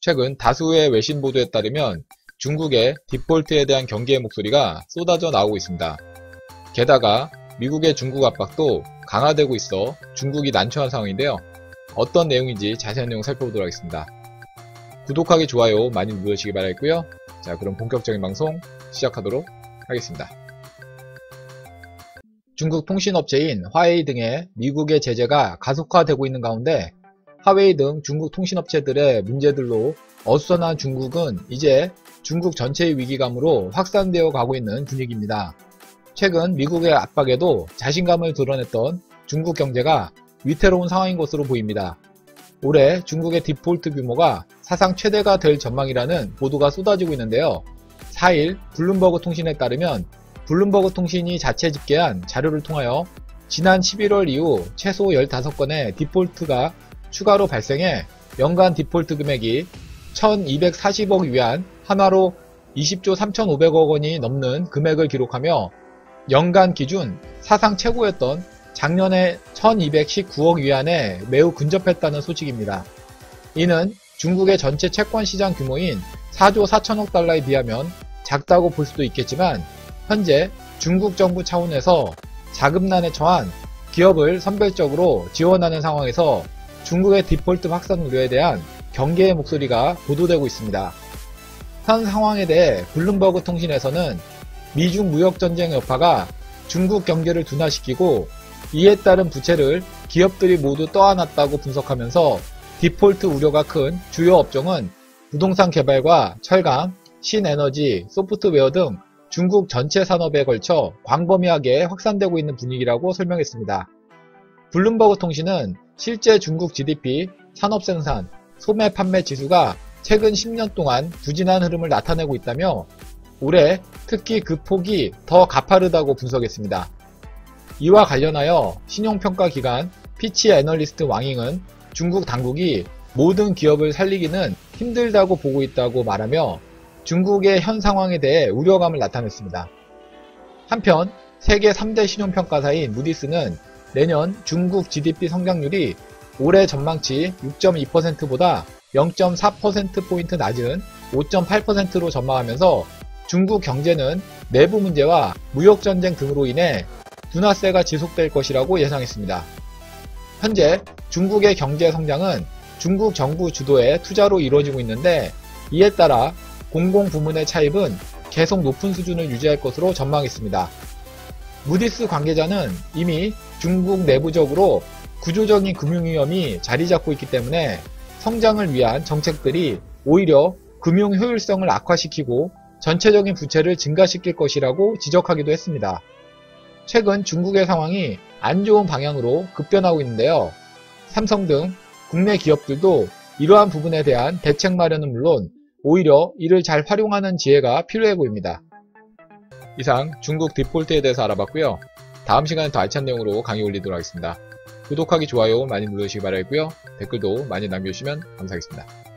최근 다수의 외신 보도에 따르면 중국의 디폴트에 대한 경계의 목소리가 쏟아져 나오고 있습니다. 게다가 미국의 중국 압박도 강화되고 있어 중국이 난처한 상황인데요. 어떤 내용인지 자세한 내용 살펴보도록 하겠습니다. 구독하기, 좋아요 많이 눌러주시기 바라겠고요. 자, 그럼 본격적인 방송 시작하도록 하겠습니다. 중국 통신업체인 화웨이 등의 미국의 제재가 가속화되고 있는 가운데 화웨이 등 중국 통신업체들의 문제들로 어수선한 중국은 이제 중국 전체의 위기감으로 확산되어 가고 있는 분위기입니다. 최근 미국의 압박에도 자신감을 드러냈던 중국 경제가 위태로운 상황인 것으로 보입니다. 올해 중국의 디폴트 규모가 사상 최대가 될 전망이라는 보도가 쏟아지고 있는데요. 4일 블룸버그 통신에 따르면 블룸버그 통신이 자체 집계한 자료를 통하여 지난 11월 이후 최소 15건의 디폴트가 추가로 발생해 연간 디폴트 금액이 1240억 위안, 한화로 20조 3500억 원이 넘는 금액을 기록하며 연간 기준 사상 최고였던 작년에 1219억 위안에 매우 근접했다는 소식입니다. 이는 중국의 전체 채권 시장 규모인 4조 4천억 달러에 비하면 작다고 볼 수도 있겠지만 현재 중국 정부 차원에서 자금난에 처한 기업을 선별적으로 지원하는 상황에서 중국의 디폴트 확산 우려에 대한 경계의 목소리가 보도되고 있습니다. 현 상황에 대해 블룸버그 통신에서는 미중 무역전쟁 여파가 중국 경제를 둔화시키고 이에 따른 부채를 기업들이 모두 떠안았다고 분석하면서 디폴트 우려가 큰 주요 업종은 부동산 개발과 철강, 신에너지, 소프트웨어 등 중국 전체 산업에 걸쳐 광범위하게 확산되고 있는 분위기라고 설명했습니다. 블룸버그 통신은 실제 중국 GDP, 산업생산, 소매 판매 지수가 최근 10년 동안 부진한 흐름을 나타내고 있다며 올해 특히 그 폭이 더 가파르다고 분석했습니다. 이와 관련하여 신용평가기관 피치 애널리스트 왕잉은 중국 당국이 모든 기업을 살리기는 힘들다고 보고 있다고 말하며 중국의 현 상황에 대해 우려감을 나타냈습니다. 한편 세계 3대 신용평가사인 무디스는 내년 중국 GDP 성장률이 올해 전망치 6.2%보다 0.4%포인트 낮은 5.8%로 전망하면서 중국 경제는 내부 문제와 무역전쟁 등으로 인해 둔화세가 지속될 것이라고 예상했습니다. 현재 중국의 경제 성장은 중국 정부 주도의 투자로 이루어지고 있는데 이에 따라 공공부문의 차입은 계속 높은 수준을 유지할 것으로 전망했습니다. 무디스 관계자는 이미 중국 내부적으로 구조적인 금융위험이 자리 잡고 있기 때문에 성장을 위한 정책들이 오히려 금융 효율성을 악화시키고 전체적인 부채를 증가시킬 것이라고 지적하기도 했습니다. 최근 중국의 상황이 안 좋은 방향으로 급변하고 있는데요. 삼성 등 국내 기업들도 이러한 부분에 대한 대책 마련은 물론 오히려 이를 잘 활용하는 지혜가 필요해 보입니다. 이상 중국 디폴트에 대해서 알아봤고요. 다음 시간에 더 알찬 내용으로 강의 올리도록 하겠습니다. 구독하기, 좋아요 많이 눌러주시기 바라겠고요. 댓글도 많이 남겨주시면 감사하겠습니다.